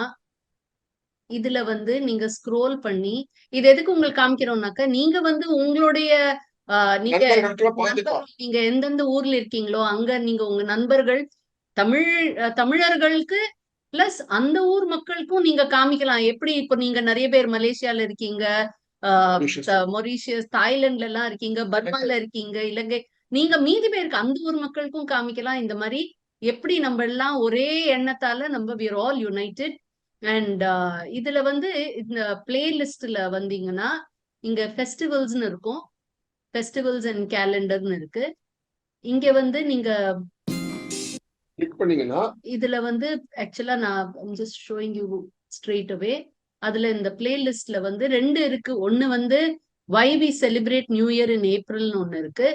இதுல வந்து நீங்க ஸ்க்ரோல் பண்ணி இது எதுக்கு உங்களுக்கு காமிக்கிறோம்னாக்க நீங்க வந்து உங்களுடைய நீங்க எந்தெந்த ஊர்ல இருக்கீங்களோ அங்க நீங்க உங்க நண்பர்கள் தமிழர்களுக்கு பிளஸ் அந்த ஊர் மக்களுக்கும் நீங்க காமிக்கலாம். எப்படி இப்ப நீங்க நிறைய பேர் மலேசியால இருக்கீங்க, மொரீஷியஸ், தாய்லாந்துல எல்லாம் இருக்கீங்க, பர்மால இருக்கீங்க, இலங்கை, நீங்க மீதி பேருக்கு அந்த ஊர் மக்களுக்கும் காமிக்கலாம். இந்த மாதிரி எப்படி நம்ம எல்லாம் ஒரே எண்ணத்தால நம்ம we are all united. And இதுல வந்து இந்த பிளேலிஸ்ட்ல வந்தீங்கன்னா இங்க ஃபெஸ்டிவல்ஸ்னு இருக்கும், ஃபெஸ்டிவல்ஸ் அண்ட் கேலண்டர்னு இருக்கு. இங்க வந்து நீங்க இதுல வந்து ஆக்சுவலா நான் just showing you straight away. அதுல இந்த பிளேலிஸ்ட்ல வந்து 2 இருக்கு. ஒண்ணு வந்து why we celebrate new year in Aprilன்னு ஒண்ணு இருக்கு.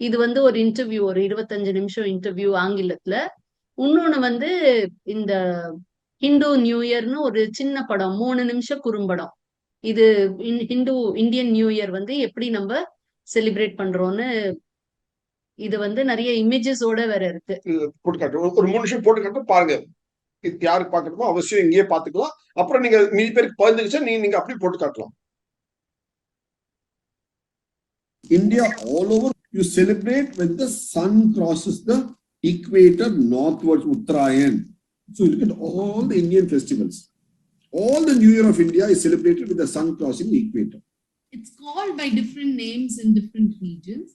இது வந்து ஒரு இன்டர்வியூ, ஒரு 25 நிமிஷம் இன்டர்வியூ ஆங்கிலத்துல. இன்னொன்னு வந்து இந்த ஹிந்து நியூ இயர்னு ஒரு சின்ன படம், 3 நிமிஷம் குறும்படம். இது இந்தியன் நியூ இயர் வந்து எப்படி நம்ம செலிப்ரேட் பண்றோம்னு இது வந்து நிறைய இமேஜஸோட வேற இருக்கு. போட்டு காட்டுறோம், ஒரு 3 நிமிஷம் போட்டு காட்டுறோம் பாருங்க. இது யாருக்கு பார்க்கணுமோ அவசியம் இங்கேயே பார்த்துக்கலாம். அப்புறம் நீங்க மீதி பேருக்கு பகிர்ந்துச்சா நீங்க அப்படி போட்டு காட்டலாம். India all over you celebrate when the sun crosses the equator northwards, Uttarayan. So you look at all the Indian festivals. All the New Year of India is celebrated with the sun crossing the equator. It's called by different names in different regions.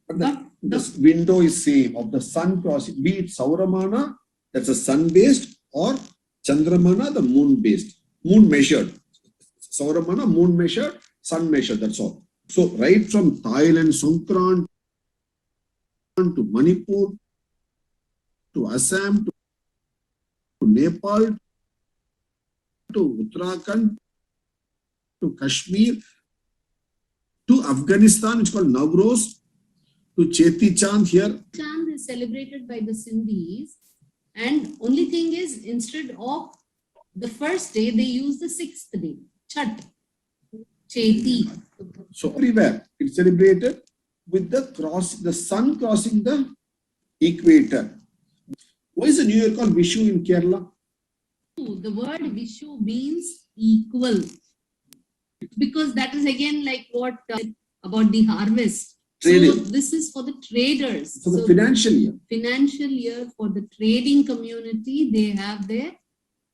But the window is same of the sun crossing, be it Sauramana, that's a sun-based, or Chandramana, the moon-based, moon measured. Sauramana, moon measured, sun measured, that's all. So right from Thailand, Songkran, to Manipur, to Assam, to Nepal, to Uttarakhand, to Kashmir, to Afghanistan, which is called Navroz, to Cheti Chand here. Chand is celebrated by the Sindhis, and only thing is, instead of the first day, they use the 6th day, Chhat, Cheti. So everywhere it's celebrated with the sun crossing the equator. Why is the New Year called Vishu in Kerala? The word Vishu means equal, because that is again like what about the harvest. Trading. So this is for the traders. For the financial year. Financial year for the trading community, they have their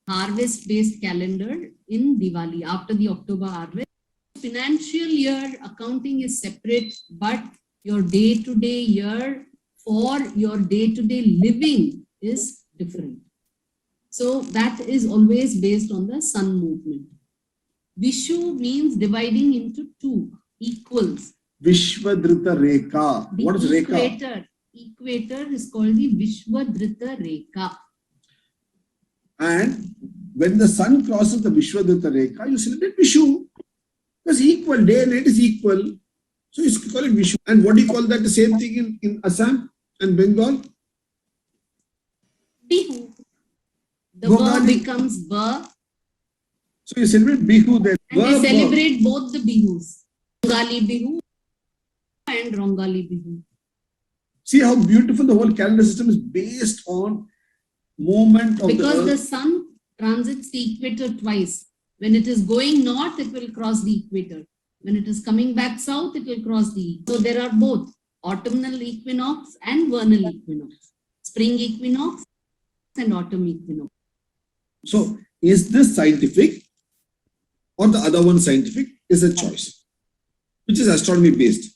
harvest-based calendar in Diwali after the October harvest. Financial year accounting is separate, but your day-to-day year for your day-to-day living is different. So that is always based on the sun movement. Vishu means dividing into two equals. Vishwadhrita Rekha. What is Rekha? Equator is called the Vishwadhrita Rekha. And when the sun crosses the Vishwadhrita Rekha, you celebrate Vishu. Because equal, day and night is equal. So you call it Vishu. And what do you call that? The same thing in Assam and Bengal? Bihu. The Bogadi. verb becomes ba. So you celebrate Bihu then. And they celebrate both the Bihus. Rongali Bihu and Rongali Bihu. See how beautiful the whole calendar system is based on movement of because the the sun transits the equator twice. When it is going north, it will cross the equator. When it is coming back south, it will cross the equator. So there are both autumnal equinox and vernal equinox, spring equinox and autumn equinox. So is this scientific or the other one scientific is a choice, which is astronomy based.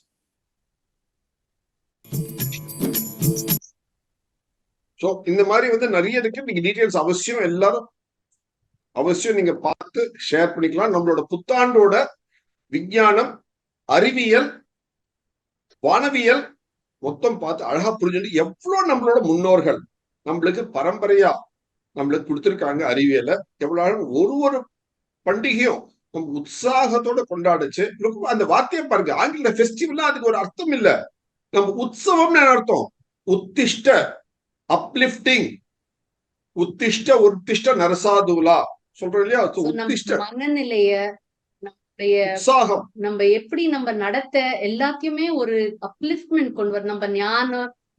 So இந்த மாதிரி வந்து நிறைய இருக்கு. நீங்க details அவசியம் எல்லாரும் அவசியம் நீங்க பார்த்து ஷேர் பண்ணிக்கலாம். நம்மளோட புத்தாண்டோட விஞ்ஞானம், அறிவியல், வானவியல் மொத்தம் பார்த்து அழகா புரிஞ்சுட்டு எவ்வளவு நம்மளோட முன்னோர்கள் நம்மளுக்கு பரம்பரையா நம்மளுக்கு கொடுத்திருக்காங்க அறிவியலை. எவ்வளவு ஒரு பண்டிகையும் நம்ம உற்சாகத்தோட கொண்டாடுச்சு. அந்த வார்த்தையை பாருங்க, ஆங்கில ஃபெஸ்டிவல் அதுக்கு ஒரு அர்த்தம் இல்ல. நம்ம உற்சவம்னு அர்த்தம். உத்திஷ்ட, அப்லிஃப்டிங், உத்திஷ்ட உத்திஷ்ட நரசாதுலா சொல்றோம் இல்லையா? உத்திஷ்ட மனநிலைய, நம்முடைய உற்சாகம், நம்ம எப்படி நம்ம நடத்த எல்லாத்தையுமே ஒரு அப்லிஃப்ட்மெண்ட் கொண்டு வர, நம்ம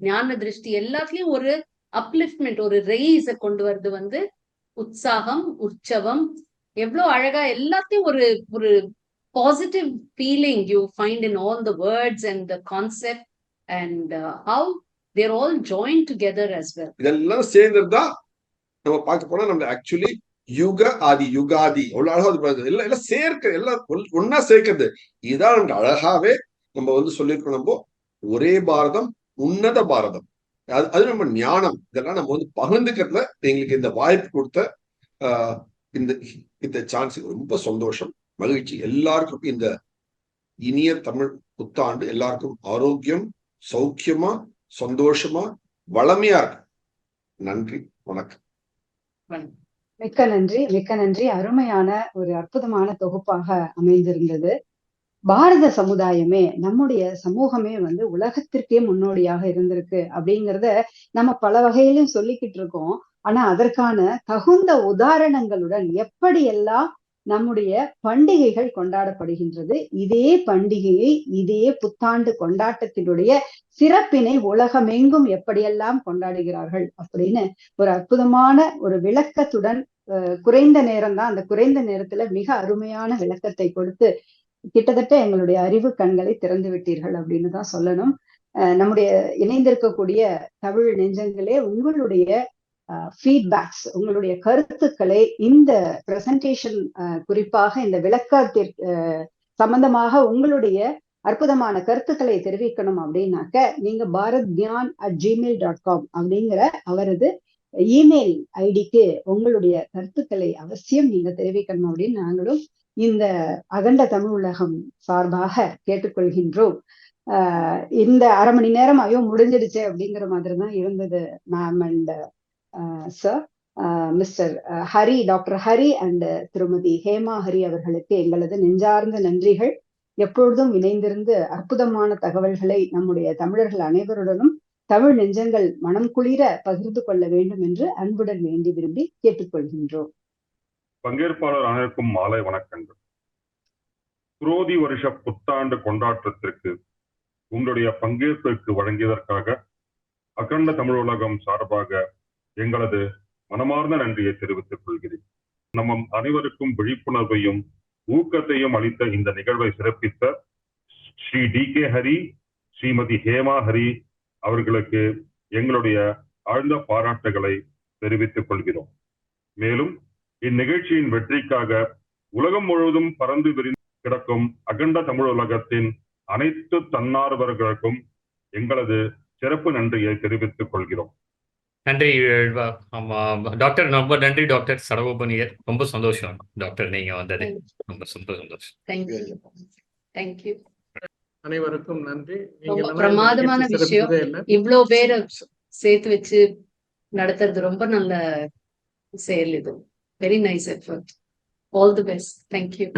ஞான திருஷ்டி எல்லாத்துலயும் ஒரு அப்லிஃப்ட்மெண்ட், ஒரு ரெய்ஸ கொண்டு வருது வந்து உற்சாகம், உற்சவம். எவ்வளவு அழகா எல்லாத்தையும் ஒரு positive feeling you find in all the words and the concept and how they're all join together as well. இதெல்லாம் சேர்ந்ததுதா நம்ம பார்க்க போனா நம்ம ஆக்சுவலி யுக ஆதி, யுகாதி அவ்வளவு அழகா எல்லாம் சேர்க்க, எல்லாம் ஒன்னா சேர்க்கிறது. இதான் நமக்கு அழகாவே நம்ம வந்து சொல்லியிருக்கோம். நம்ம ஒரே பாரதம், உன்னத பாரதம், அது நம்ம ஞானம். இதெல்லாம் நம்ம வந்து பகிர்ந்துக்கிறதுல எங்களுக்கு இந்த வாய்ப்பு கொடுத்த இந்த சான்ஸ் ரொம்ப சந்தோஷம், மகிழ்ச்சி. எல்லாருக்கும் இந்த இனிய தமிழ் புத்தாண்டு எல்லாருக்கும் ஆரோக்கியம், சௌக்கியமா, சந்தோஷமா, வளமையா இருக்கு. நன்றி, வணக்கம். மிக்க நன்றி, மிக்க நன்றி. அருமையான ஒரு அற்புதமான தொகுப்பாக அமைந்திருந்தது. பாரத சமுதாயமே, நம்முடைய சமூகமே வந்து உலகத்திற்கே முன்னோடியாக இருந்திருக்கு அப்படிங்கிறத நம்ம பல வகையிலும் சொல்லிக்கிட்டு இருக்கோம். ஆனா அதற்கான தகுந்த உதாரணங்களுடன் எப்படியெல்லாம் நம்முடைய பண்டிகைகள் கொண்டாடப்படுகின்றது. இதே பண்டிகையை, இதே புத்தாண்டு கொண்டாட்டத்தினுடைய சிறப்பினை உலகமெங்கும் எப்படியெல்லாம் கொண்டாடுகிறார்கள் அப்படின்னு ஒரு அற்புதமான ஒரு விளக்கத்துடன், குறைந்த நேரம் தான், அந்த குறைந்த நேரத்துல மிக அருமையான விளக்கத்தை கொடுத்து கிட்டத்தட்ட எங்களுடைய அறிவு கண்களை திறந்து விட்டீர்கள் அப்படின்னு தான் சொல்லணும். நம்முடைய இணைந்திருக்கக்கூடிய தமிழ் நெஞ்சங்களே, உங்களுடைய ஃபீட்பேக்ஸ், உங்களுடைய கருத்துக்களை இந்த பிரசன்டேஷன், குறிப்பாக இந்த விளக்கத்திற்கு சம்பந்தமாக உங்களுடைய அற்புதமான கருத்துக்களை தெரிவிக்கணும் அப்படின்னாக்க நீங்க bharatgyan@gmail.com அப்படிங்கிற அவரது இமெயில் ஐடிக்கு உங்களுடைய கருத்துக்களை அவசியம் நீங்க தெரிவிக்கணும் அப்படின்னு நாங்களும் இந்த அகண்ட தமிழ் உலகம் சார்பாக கேட்டுக்கொள்கின்றோம். இந்த அரை மணி நேரம் முடிஞ்சிடுச்சு அப்படிங்கிற மாதிரி தான் இருந்தது ma'am and sir. Mister Hari, doctor Hari and திருமதி ஹேமா ஹரி அவர்களுக்கு எங்களது நெஞ்சார்ந்த நன்றிகள். எப்பொழுதும் இணைந்திருந்து அற்புதமான தகவல்களை நம்முடைய தமிழர்கள் அனைவருடனும் தமிழ் நெஞ்சங்கள் மனம் குளிர பகிர்ந்து கொள்ள வேண்டும் என்று அன்புடன் வேண்டி விரும்பி கேட்டுக்கொள்கின்றோம். பங்கேற்பாளர் அனைவருக்கும் மாலை வணக்கங்கள். குரோதி வருஷ புத்தாண்டு கொண்டாட்டத்திற்கு உங்களுடைய பங்கேற்பிற்கு வழங்கியதற்காக அகண்ட தமிழ் உலகம் சார்பாக எங்களது மனமார்ந்த நன்றியை தெரிவித்துக் கொள்கிறேன். நம்ம அனைவருக்கும் விழிப்புணர்வையும் ஊக்கத்தையும் அளித்த இந்த நிகழ்வை சிறப்பித்த ஸ்ரீ DK ஹரி, ஸ்ரீமதி ஹேமா ஹரி அவர்களுக்கு எங்களுடைய ஆழ்ந்த பாராட்டுகளை தெரிவித்துக் கொள்கிறோம். மேலும் இந்நிகழ்ச்சியின் வெற்றிக்காக உலகம் முழுவதும் பறந்து விரிந்து கிடக்கும் அகண்ட தமிழ் உலகத்தின் அனைத்து தன்னார்வர்களுக்கும் எங்களது சிறப்பு நன்றியை தெரிவித்துக் கொள்கிறோம். நன்றி டாக்டர், ரொம்ப நன்றி டாக்டர் சடகோபனியர். ரொம்ப சந்தோஷம் டாக்டர் நீங்க வந்தது, ரொம்ப சந்தோஷம். தேங்க்யூ. அனைவருக்கும் நன்றி. ரொம்ப பிரமாதமான விஷயம், இவ்வளவு பேரை சேர்த்து வச்சு நடத்துறது ரொம்ப நல்ல செயல் இது. Very nice effort. All the best. Thank you.